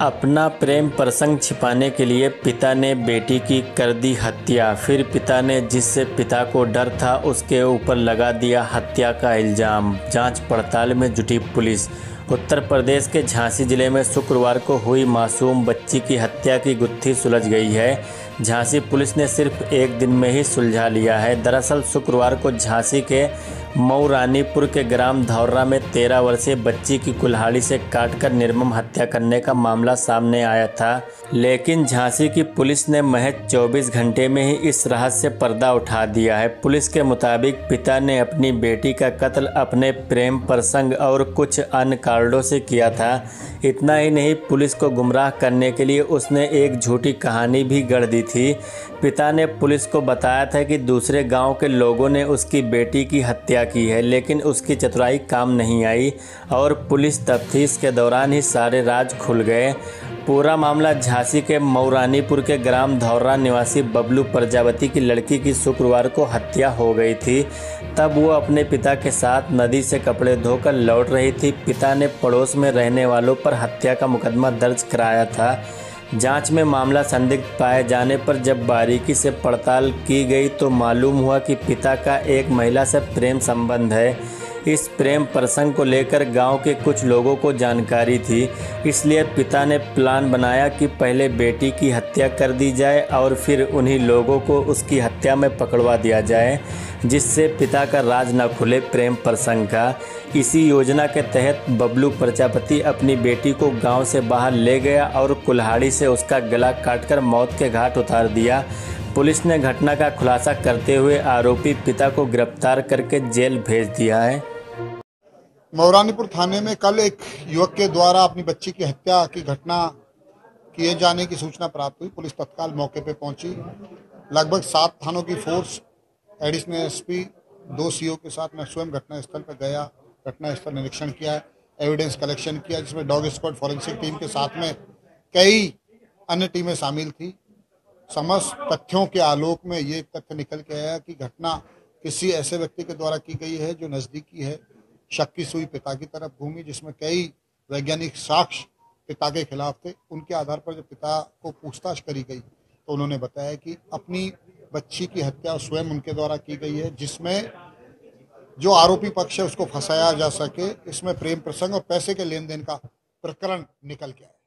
अपना प्रेम प्रसंग छिपाने के लिए पिता ने बेटी की कर दी हत्या। फिर पिता ने जिससे पिता को डर था उसके ऊपर लगा दिया हत्या का इल्ज़ाम। जांच पड़ताल में जुटी पुलिस। उत्तर प्रदेश के झांसी जिले में शुक्रवार को हुई मासूम बच्ची की हत्या की गुत्थी सुलझ गई है। झांसी पुलिस ने सिर्फ एक दिन में ही सुलझा लिया है। दरअसल शुक्रवार को झांसी के मऊरानीपुर के ग्राम धौर्रा में 13 वर्षीय बच्ची की कुल्हाड़ी से काटकर निर्मम हत्या करने का मामला सामने आया था, लेकिन झांसी की पुलिस ने महज 24 घंटे में ही इस रहस्य से पर्दा उठा दिया है। पुलिस के मुताबिक पिता ने अपनी बेटी का कत्ल अपने प्रेम प्रसंग और कुछ अन्य कारणों से किया था। इतना ही नहीं, पुलिस को गुमराह करने के लिए उसने एक झूठी कहानी भी गढ़ दी थी। पिता ने पुलिस को बताया था कि दूसरे गांव के लोगों ने उसकी बेटी की हत्या की है, लेकिन उसकी चतुराई काम नहीं आई और पुलिस तफ्तीश के दौरान ही सारे राज खुल गए। पूरा मामला झांसी के मऊरानीपुर के ग्राम धौर्रा निवासी बबलू प्रजापति की लड़की की शुक्रवार को हत्या हो गई थी। तब वो अपने पिता के साथ नदी से कपड़े धोकर लौट रही थी। पिता ने पड़ोस में रहने वालों पर हत्या का मुकदमा दर्ज कराया था। जांच में मामला संदिग्ध पाए जाने पर जब बारीकी से पड़ताल की गई तो मालूम हुआ कि पिता का एक महिला से प्रेम संबंध है। इस प्रेम प्रसंग को लेकर गांव के कुछ लोगों को जानकारी थी, इसलिए पिता ने प्लान बनाया कि पहले बेटी की हत्या कर दी जाए और फिर उन्हीं लोगों को उसकी हत्या में पकड़वा दिया जाए, जिससे पिता का राज न खुले प्रेम प्रसंग का। इसी योजना के तहत बबलू प्रजापति अपनी बेटी को गांव से बाहर ले गया और कुल्हाड़ी से उसका गला काटकर मौत के घाट उतार दिया। पुलिस ने घटना का खुलासा करते हुए आरोपी पिता को गिरफ्तार करके जेल भेज दिया है। मऊरानीपुर थाने में कल एक युवक के द्वारा अपनी बच्ची की हत्या की घटना किए जाने की सूचना प्राप्त हुई। पुलिस तत्काल मौके पर पहुंची। लगभग 7 थानों की फोर्स, एडिशनल एसपी, 2 सीओ के साथ मैं स्वयं घटनास्थल पर गया, घटनास्थल निरीक्षण किया, एविडेंस कलेक्शन किया, जिसमें डॉग स्क्वाड फॉरेंसिक टीम के साथ में कई अन्य टीमें शामिल थी। समस्त तथ्यों के आलोक में ये तथ्य निकल के आया कि घटना किसी ऐसे व्यक्ति के द्वारा की गई है जो नज़दीकी है। शक की सुई पिता की तरफ घूमी, जिसमें कई वैज्ञानिक साक्ष्य पिता के खिलाफ थे। उनके आधार पर जब पिता को पूछताछ करी गई तो उन्होंने बताया कि अपनी बच्ची की हत्या स्वयं उनके द्वारा की गई है, जिसमें जो आरोपी पक्ष है उसको फंसाया जा सके। इसमें प्रेम प्रसंग और पैसे के लेन देन का प्रकरण निकल के आया।